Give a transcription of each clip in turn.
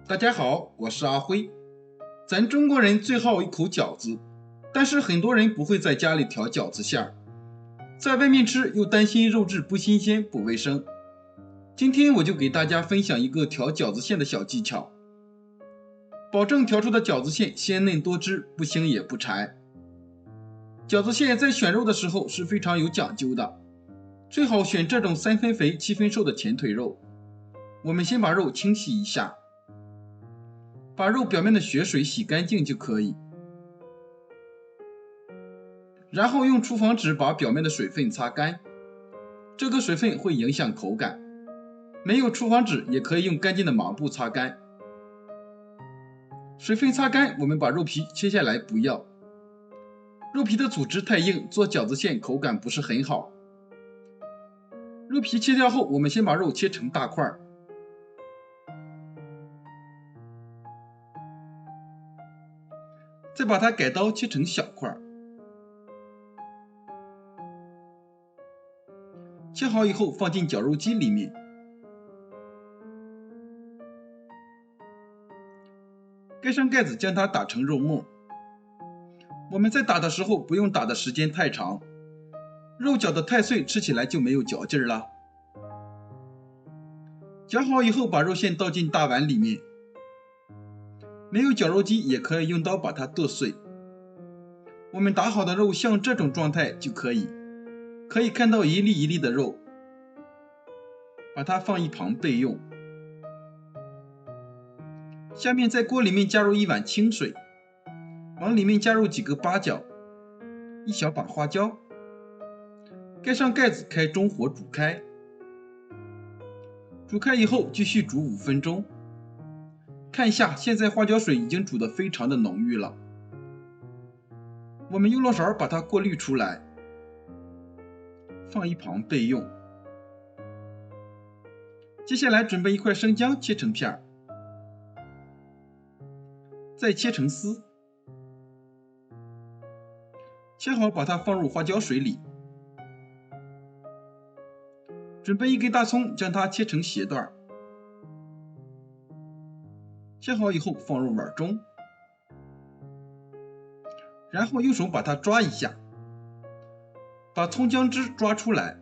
大家好，我是阿辉。咱中国人最好一口饺子，但是很多人不会在家里调饺子馅儿，在外面吃又担心肉质不新鲜、不卫生。今天我就给大家分享一个调饺子馅的小技巧，保证调出的饺子馅鲜嫩多汁，不腥也不柴。饺子馅在选肉的时候是非常有讲究的，最好选这种3分肥7分瘦的前腿肉。我们先把肉清洗一下，把肉表面的血水洗干净就可以，然后用厨房纸把表面的水分擦干，这个水分会影响口感。没有厨房纸也可以用干净的抹布擦干。水分擦干，我们把肉皮切下来不要，肉皮的组织太硬，做饺子馅口感不是很好。肉皮切掉后，我们先把肉切成大块，再把它改刀切成小块。切好以后放进绞肉机里面，盖上盖子将它打成肉末。我们在打的时候不用打的时间太长，肉搅得太碎，吃起来就没有嚼劲了。搅好以后把肉馅倒进大碗里面，没有绞肉机也可以用刀把它剁碎。我们打好的肉像这种状态就可以看到一粒一粒的肉，把它放一旁备用。下面在锅里面加入1碗清水，往里面加入几个八角，一小把花椒，盖上盖子，开中火煮开。煮开以后继续煮5分钟。看一下，现在花椒水已经煮得非常的浓郁了。我们用漏勺把它过滤出来，放一旁备用。接下来准备一块生姜，切成片，再切成丝。切好把它放入花椒水里。准备1根大葱，将它切成斜段。切好以后放入碗中，然后用手把它抓一下，把葱姜汁抓出来。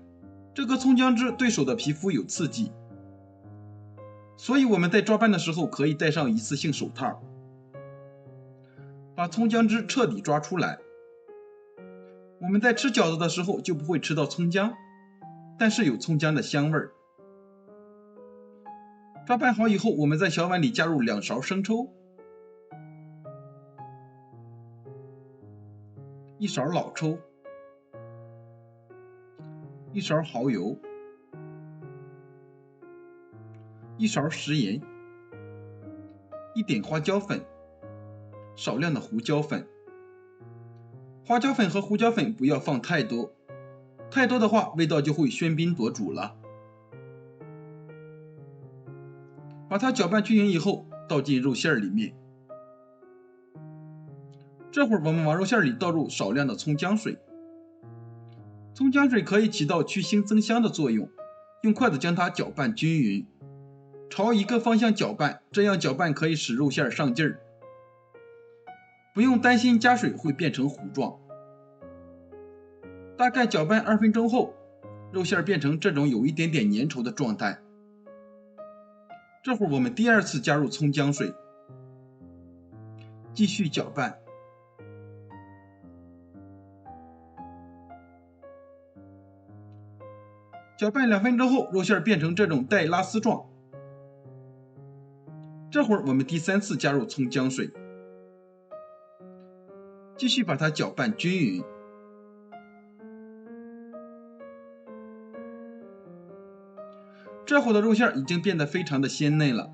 这个葱姜汁对手的皮肤有刺激，所以我们在抓拌的时候可以戴上一次性手套，把葱姜汁彻底抓出来。我们在吃饺子的时候就不会吃到葱姜，但是有葱姜的香味儿。抓拌好以后，我们在小碗里加入2勺生抽，1勺老抽，1勺蚝油，1勺食盐，一点花椒粉，少量的胡椒粉。花椒粉和胡椒粉不要放太多，太多的话味道就会喧宾夺主了。把它搅拌均匀以后，倒进肉馅里面。这会儿我们往肉馅里倒入少量的葱姜水，葱姜水可以起到去腥增香的作用。用筷子将它搅拌均匀，朝一个方向搅拌，这样搅拌可以使肉馅上劲儿，不用担心加水会变成糊状。大概搅拌2分钟后，肉馅变成这种有一点点粘稠的状态。这会儿我们第2次加入葱姜水，继续搅拌。搅拌2分钟后，肉馅变成这种带拉丝状。这会儿我们第3次加入葱姜水，继续把它搅拌均匀。这会儿的肉馅已经变得非常的鲜嫩了。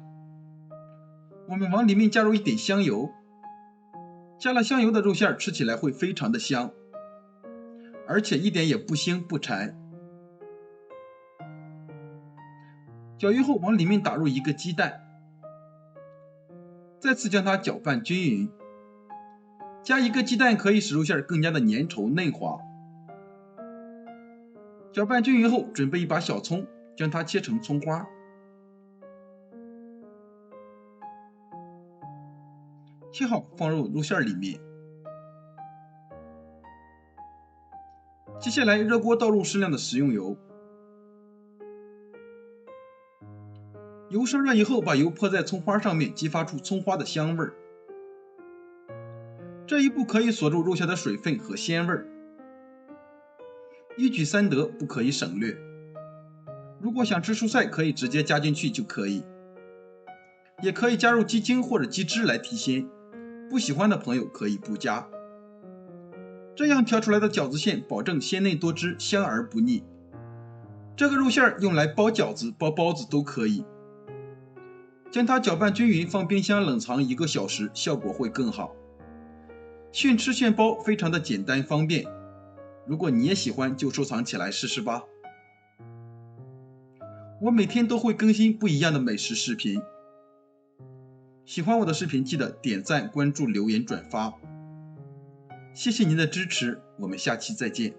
我们往里面加入一点香油，加了香油的肉馅吃起来会非常的香，而且一点也不腥不柴。搅匀后往里面打入1个鸡蛋，再次将它搅拌均匀。加1个鸡蛋可以使肉馅更加的粘稠嫩滑。搅拌均匀后，准备1把小葱，将它切成葱花。切好放入肉馅里面。接下来热锅倒入适量的食用油，油烧热以后，把油泼在葱花上面，激发出葱花的香味儿。这一步可以锁住肉馅的水分和鲜味儿，一举三得，不可以省略。如果想吃蔬菜，可以直接加进去就可以，也可以加入鸡精或者鸡汁来提鲜，不喜欢的朋友可以不加。这样调出来的饺子馅保证鲜嫩多汁，香而不腻。这个肉馅用来包饺子、包包子都可以。将它搅拌均匀，放冰箱冷藏1个小时，效果会更好。现吃现包，非常的简单方便。如果你也喜欢，就收藏起来试试吧。我每天都会更新不一样的美食视频。喜欢我的视频，记得点赞、关注、留言、转发。谢谢您的支持，我们下期再见。